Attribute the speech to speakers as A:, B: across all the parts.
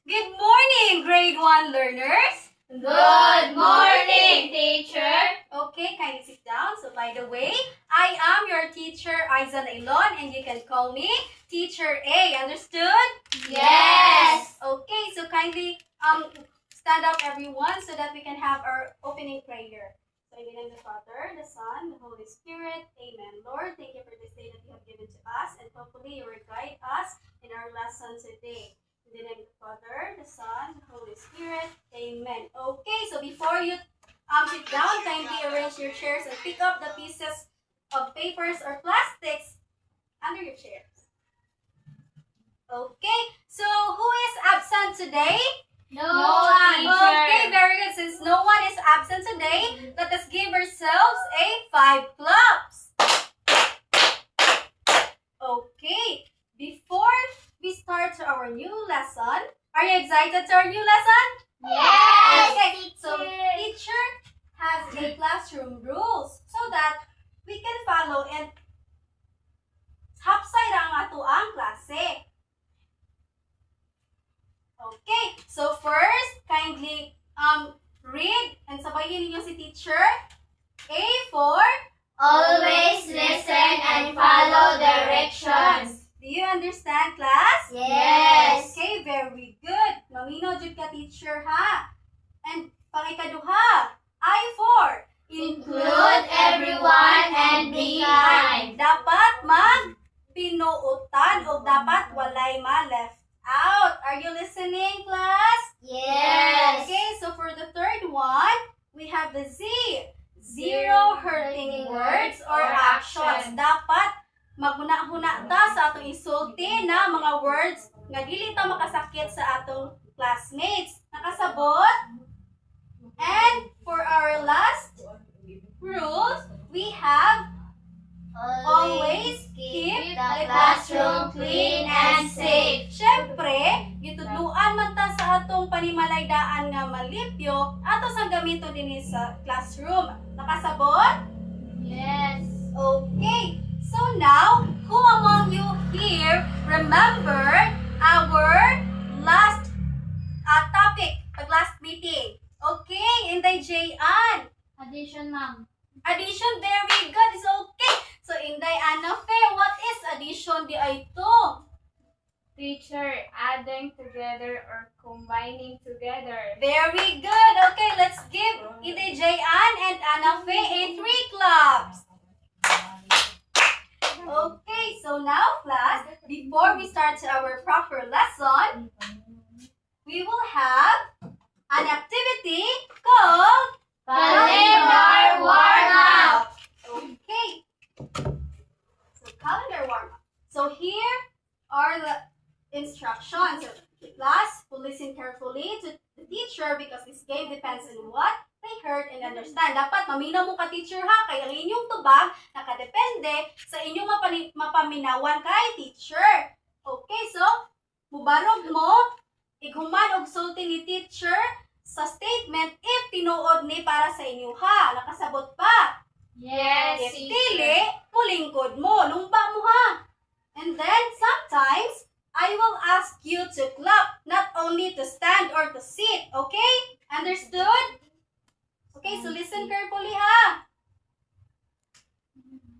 A: Good morning, grade 1 learners.
B: Good morning, teacher.
A: Okay, kindly sit down. So by the way, I am your teacher, Aizan Ailon, and you can call me Teacher A. Understood?
B: Yes.
A: Okay, so kindly stand up everyone so that we can have our opening prayer. So in the name of the Father, the Son, the Holy Spirit. Amen. Lord, thank you for this day that you have given to us, and hopefully you will guide us in our lesson today. In the name of the Father, the Son, the Holy Spirit. Amen. Okay, so before you sit down, kindly arrange your chairs and pick up the pieces of papers or plastics under your chairs. Okay, so who is absent today?
B: No one,
A: Okay,
B: teacher.
A: very good. Since no one is absent today, let us give ourselves a 5 claps. Okay, before we start our new lesson, are you excited to our new lesson?
B: Yes,
A: Okay, so
B: teacher.
A: teacher has a classroom rules so that we can follow and hapsay ra ang ato ang klase. Okay, so first, kindly read and sabayin ninyo si teacher. A for
B: Always listen and follow directions.
A: Do you understand, class?
B: Yes.
A: Okay, very good. Mamino jud ka, teacher, ha? And pangikaduha, I for
B: Include everyone and be kind.
A: Dapat pinuutan o dapat walay ma-left out. Are you listening, class?
B: Yes.
A: Okay, so for the third one, we have the Z. Zero hurting words or actions. Dapat maghuna-huna ta sa atong isulti na mga words nga dili ta makasakit sa atong classmates. Nakasabot? And for our last rules, we have always keep
B: the classroom clean and safe.
A: Syempre, gitudluan man ta sa atong panimalaydaan nga malipyo ato sa gamito din sa classroom. Nakasabot?
B: Yes.
A: Okay. So now, who among you here remember our last topic, the last meeting? Okay, Inday J.An.
B: Addition, ma'am.
A: Addition, very good. It's okay. So, Inday Anafe, what is addition di ay to?
B: Teacher, adding together or combining together.
A: Very good. Okay, let's give Inday J.An and Anafe a 3 claps. Okay, so now, class, before we start our proper lesson, we will have an activity called
B: Calendar warm-up.
A: Okay. So calendar warm-up. So here are the instructions. So class will listen carefully to the teacher because this game depends on what they heard and understand. Dapat maminaw mo ka, teacher, ha? Kaya ang inyong tubag nakadepende sa inyong mapaminawan kay teacher. Okay, so mubarog mo, ighuman og sulti ni teacher sa statement if tinuod ni para sa inyo, ha? Nakasabot pa?
B: Yes,
A: If dili, mulingkod mo, lumba mo, ha? And then, sometimes, I will ask you to clap, not only to stand or to sit, okay? Understood? Okay, so listen carefully, ha?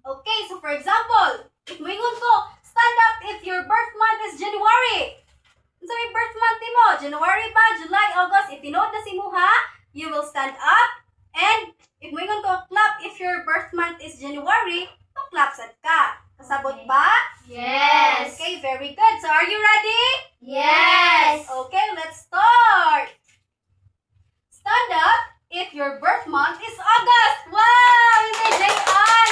A: Okay, so for example, if moingon ko, stand up if your birth month is January. So may birth month mo, January ba, July, August, if tinood na si mo, ha? You will stand up, and if moingon ko, clap if your birth month is January, clap sad ka. Kasabot ba?
B: Yes.
A: Okay, very good. So are you ready?
B: Yes.
A: Okay, let's start. Stand up if your birth month is August. Wow! Hindi, J.An.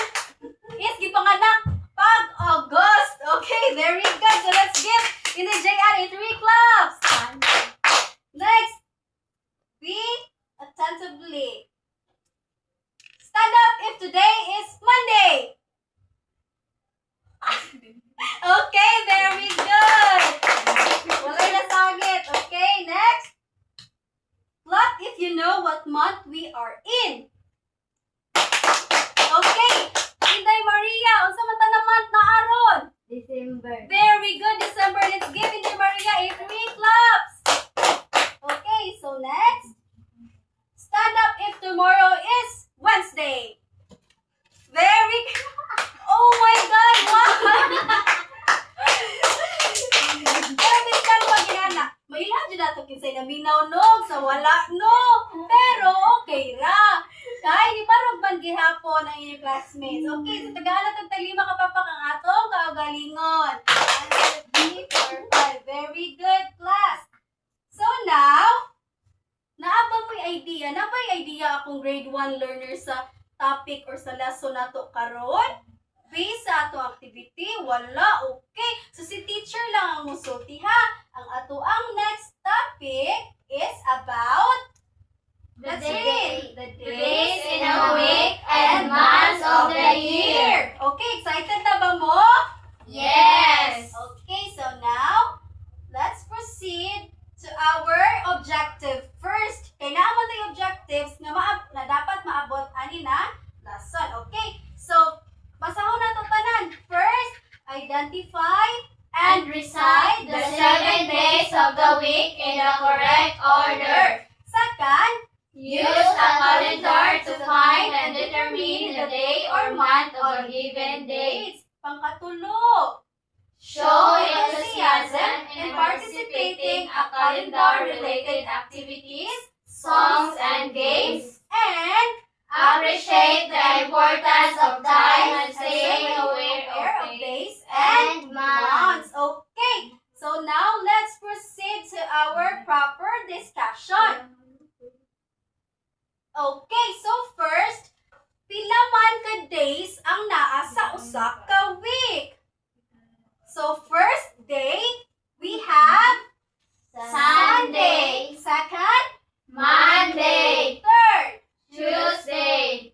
A: Is gipanganak pag August. Okay, very good. So let's give Hindi, J.An. a 3 claps. Next, be attentively. Stand up if today is Monday. Okay, very good. Walay nasagit. Okay, next. Clap if you know what month we are in. Okay, Inday Maria, unsa man ta na month na aron?
B: December.
A: Very good, December. Let's give Inday Maria a 3 claps. dyan nato kinsay naminaw no, sa wala no. Pero okay ra. Kay di barog man gihapon ang inyong classmates. Okay, so tagala tag talima kapapak ang atong kaugalingon. Answer B for 5. Very good, class. So now, naabang may idea. Napay idea akong grade 1 learner sa topic or sa lesson nato karon. Based sa ato activity, wala, okay. So si teacher lang ang musulti ha. Ang ato ang next topic is about, let's read. The
B: Days in a week and months of the year.
A: Okay, excited na ba mo?
B: Yes.
A: Okay, so now, let's proceed to our objective first. Kaya naman tayo objectives na dapat maabot ani na lesson. Okay, so basahon na ito tanan. First, identify
B: And recite the 7 days of the week in the correct order.
A: Second,
B: Use a calendar to find and determine the day or month of a given day.
A: Pangkatulo,
B: Show enthusiasm in participating in calendar-related activities, songs, and games.
A: and
B: Appreciate the importance of time and staying aware of days and months.
A: Okay, so now let's proceed to our proper discussion. Okay, so first, pila man ka days ang naa sa usa ka week? So first day, we have
B: Sunday,
A: Second,
B: Monday,
A: third,
B: Tuesday,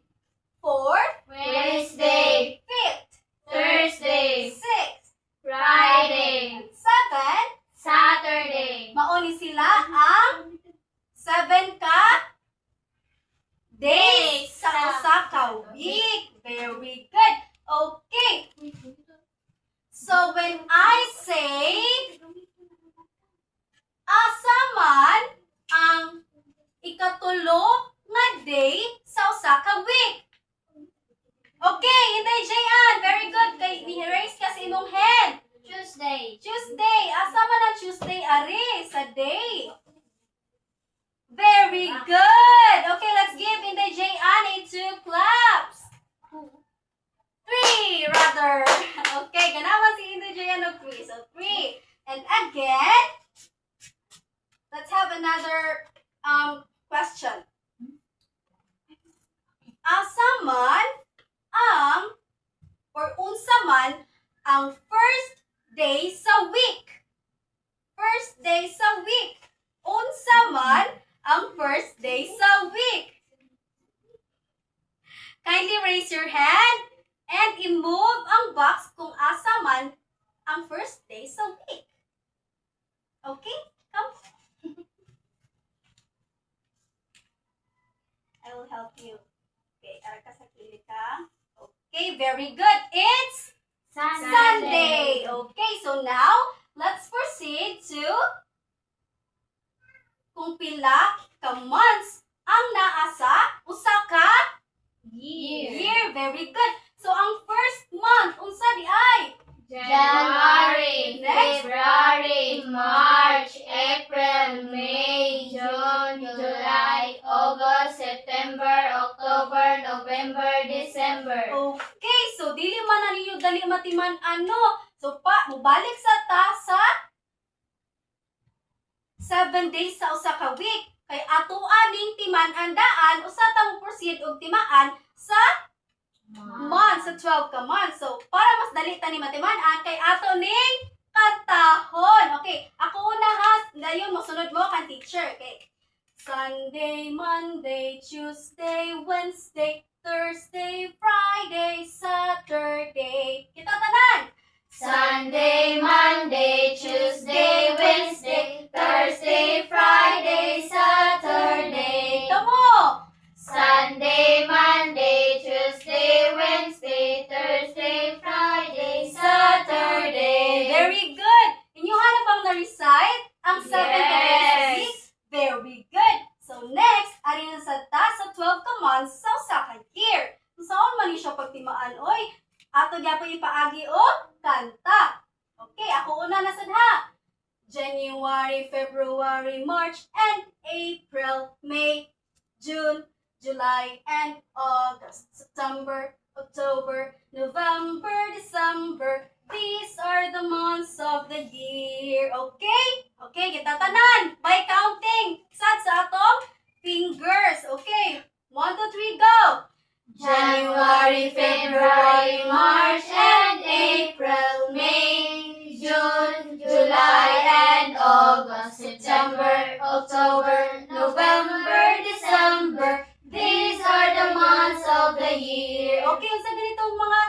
A: fourth,
B: Wednesday,
A: fifth,
B: Thursday,
A: sixth,
B: Friday,
A: seven.
B: Saturday.
A: Mauni sila ang 7 ka days sa usa ka week. Very good. Okay. So when I say asa man ang ikatulo nga day sa usa ka week. Okay, Inday Jayan. Very good. Kay ni-raise ka sa imong hand.
B: Tuesday.
A: Tuesday. Asa man ang Tuesday ari sa day? Very good. Okay, let's give Inday Jayan 2 claps. 3 rather. Okay, ganawa si Inday Jayan og 3. So 3. And again, let's have another question. Asa man ang or unsa man ang first day sa week? First day sa week. Unsa man ang first day sa week? Kindly raise your hand and i-move ang box kung asa man ang first day sa week. Okay? Come. I will help you. Okay, ara ka sa kilid ka. Okay, very good. It's Sunday. Okay, so now, let's proceed to kung pila ka months ang naa sa usa ka year. Very good. So, ang first month, unsa di ay?
B: January,
A: Next.
B: February, March, April, May, June, July, August, September, October, November, December.
A: Okay, so dili man na ninyo dali matiman ano. So, mubalik sa ta sa 7 days sa usa ka week. Kay ato aning timan andaan, usa ta mo proceed og timaan sa months, sa 12 ka months. So, para mas dali ta ni matiman-an, kay ato ning katahon. Okay, ako una ha. Dayon, masunod mo kan teacher. Okay. Sunday, Monday, Tuesday, Wednesday, Thursday, Friday, Saturday. Kita tanan.
B: Sunday, Monday, Tuesday, Wednesday, Thursday, Friday, Saturday.
A: Kamo.
B: Sunday, Monday, Tuesday, Wednesday, Thursday, Friday, Saturday.
A: Very good. Inyo hanap ang na-recite ang 7 ka days a week. Very good. So next, ari na sa ta sa 12 ka months sa usa ka year. So saan man ni siya pagtimaan oy? Ato gyapon ipaagi o kanta. Okay, ako una na sad ha. January, February, February, March, and April, May, June, July, and August, September, October, November, December. These are the months of the year. Okay? Okay, kita tanan. By counting. Sad sa atong fingers. Okay. 1, 2, 3, go!
B: January, February, March, and April, May, June, July, and August, September, October, November, December. These are the months of the year.
A: Okay, sa ganitong mga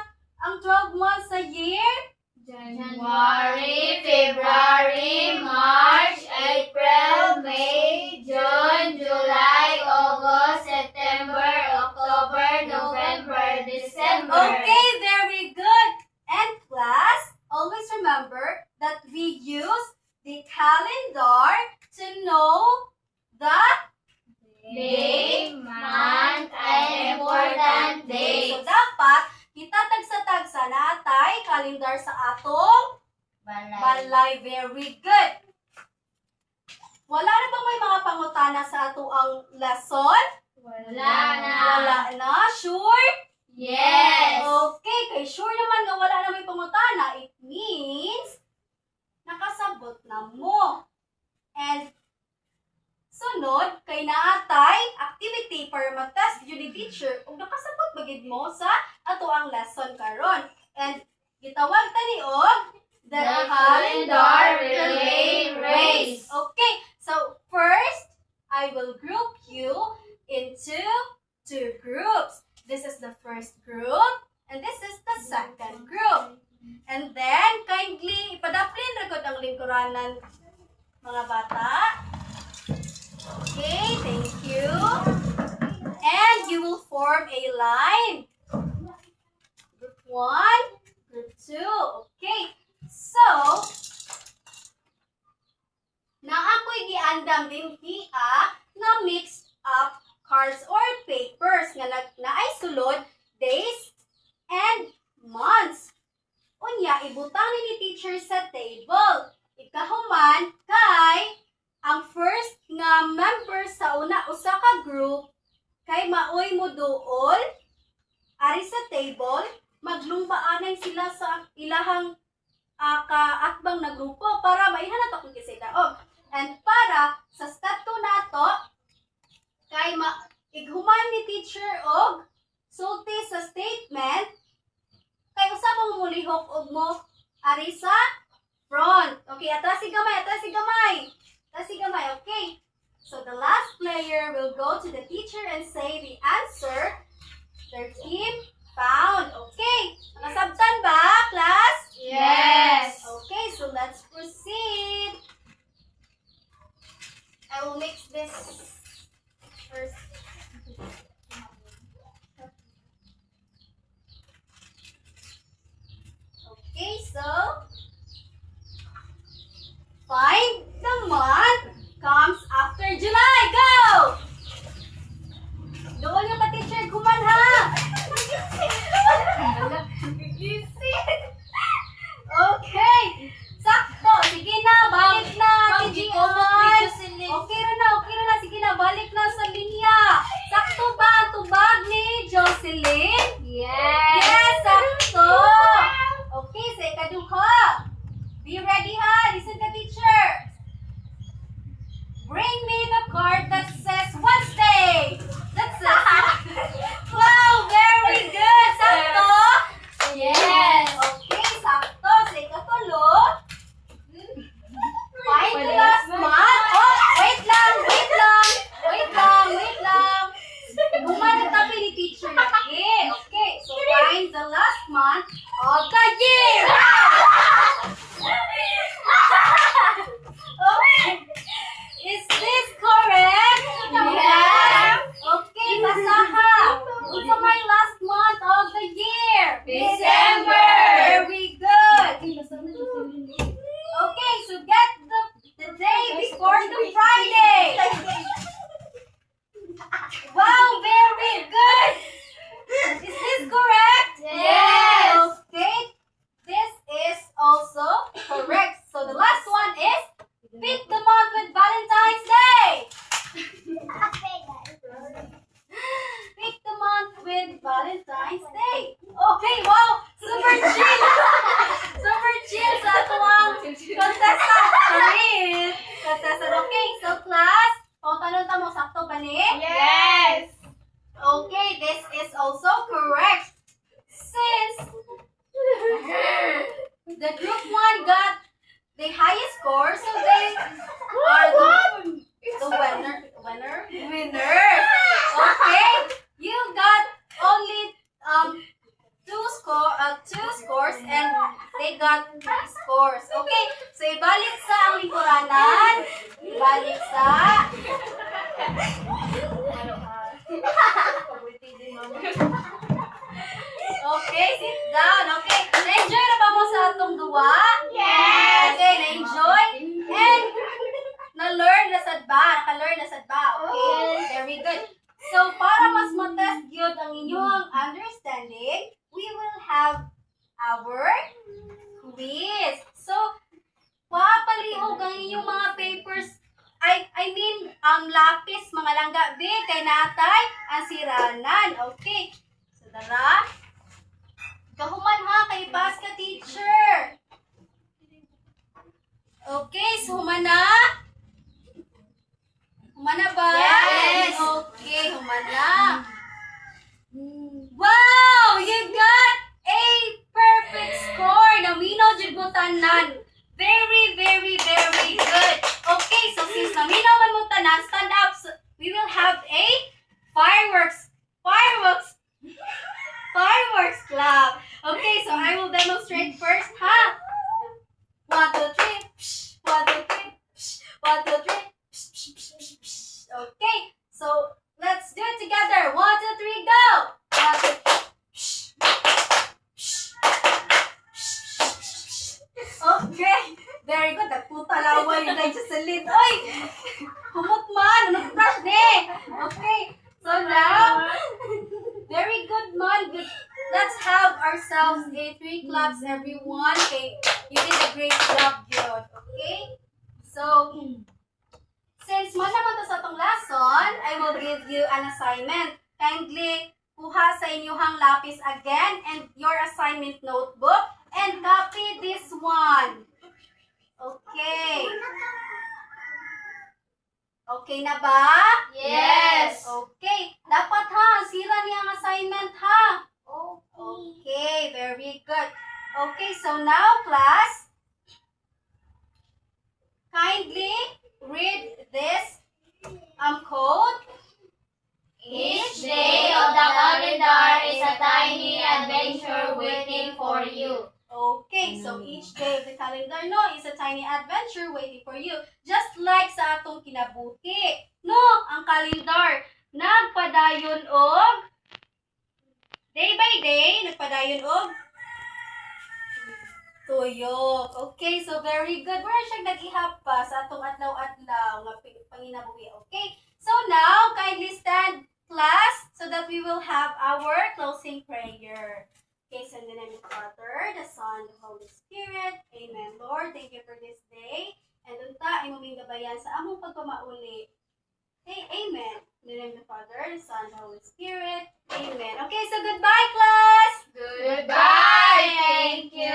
A: ang 12 months sa year?
B: January, February, March, April, May, June, July, August, September, October, November, December.
A: Okay, very good. And class, always remember that we use the calendar to know the
B: Day, month, and important dates.
A: So dapat kita tagsa-tagsa natay calendar sa atong balay. Very good. Wala na bang may mga pangutana sa ato ang lesson?
B: Wala na.
A: Wala na? Sure?
B: Yes.
A: Okay, kay sure naman nga wala na may pangutana. It means nakasabot na mo. And sunod, kay naatay activity para mag-test yun ni teacher kung nakasabot bagid mo sa ato ang lesson karon. And gitawag tani og the
B: calendar relay race.
A: Okay, so first, I will group you into 2 groups. This is the first group, and this is the second group. And then, kindly, ipadaplin rekod ang lingkuranan, mga bata. Okay, thank you. And you will form a line. Group 1, group 2. Okay, so, na ako'y giandam din hiya na mixed up cards or papers nga naay sulod days and months. Unya, ibutang ni teacher sa table. Ikahuman kay ang first nga member sa usa ka group kay maoy mo duol ari sa table, maglumbaanay sila sa ilahang kaakbang na grupo para maihanap akong kisidaog. And para sa step 2 nato, kay ighuman ni teacher og sulti sa statement, kay usabong mulihok og mo ari sa front. Okay, atras si gamay, atras si gamay. Atras si gamay, okay. So the last player will go to the teacher and say the answer their team found. Okay, nakasabtan ba, class?
B: Yes.
A: Okay, so let's proceed. I will mix this first. Okay, so find the month comes after July. Go! Doon yung ka-teacher kuman ha! Okay! Sakto! Sige na, balik na! TGI! Okay na. Sige na, balik na sa linya. Sakto ba? Tubag ni Jocelyn?
B: Yes.
A: Yes, sakto! Okay, sa ikaduha. Be ready ha! Listen to teacher. Bring me the card that says Wednesday. That's it. Wow, very good. Sakto?
B: Yes.
A: Okay, sakto. Sa ikatulo. Find the last month. Oh, wait lang. Bumalik tabi ni teacher lagi. Okay, so find the last month of the year. Okay. Is this correct?
B: Yes.
A: Okay, basaha. Unsa may last month of the year?
B: December.
A: Very good. Okay, so get the day before the Friday. Wow, very good. Is this correct?
B: Yes.
A: Okay, this is also correct. So the last one is pick the month with Honey?
B: Yes.
A: Okay, this is also correct. Since the group 1 got the highest score, so they are the winner. Okay, you got only two scores and they got 3 scores. Okay, so ibalik sa ang lingkuranan. Ibalik sa Okay, sit down. Okay, na-enjoy na ba mo sa atong duwa?
B: Yes.
A: Okay, na-enjoy? And na-learn na sad ba? Naka-learn na sad ba? Okay, very good. So, para mas matest yun ang inyong understanding, we will have our quiz. So, papalihog ang inyong mga papers. I mean, ang lapis, mga langga, B, kay natay, ang siranan. Okay. So, dara. Kahuman ha, kay Paska teacher. Okay, so humana? Humana ba?
B: Yes.
A: Okay, humana. Wow! You got a perfect score! Naminaw jud mo tanan. Very, very, very good. Okay, so since naminaw man mo tanan, stand up. So we will have a fireworks clap. Okay, so I will demonstrate first, ha? 1, 2, 3. 1, 2, 3. 1, 2, 3. Okay, so let's do it together. 1, 2, 3, go. 1, 2. Okay, very good. Nagputa laway yung sa salid. Oy! Humot man! Anong crush ni? Okay, so now, very good man. Good. Let's have ourselves a 3 claps, everyone. Okay, you did a great job, good. Okay? So, since man naman to sa itong lesson, I will give you an assignment. Kindly kuha sa inyong lapis again and your assignment notebook and copy this one. Okay. Okay na ba?
B: Yes.
A: Okay. Dapat ha, sira niya ang assignment ha. Okay, very good. Okay, so now class, kindly read this code.
B: Each day of the calendar is a tiny adventure waiting for you.
A: Okay, so each day of the calendar, no, is a tiny adventure waiting for you. Just like sa atong kinabuhi. No, ang calendar, nagpadayon og day by day, nagpadayon og tuyok. Okay, so very good. Wala siyang nag-ihap pa sa atong adlaw-adlaw nga panginabuhi. Okay, so now, kindly stand, class, so that we will have our closing prayer. Okay, so in the name of the Father, the Son, the Holy Spirit. Amen. Lord, thank you for this day. And unta, imuming gabayan sa among pagpamauli. Okay, amen. In the name of the Father, the Son, the Holy Spirit. Amen. Okay, so goodbye, class!
B: Goodbye. Thank you.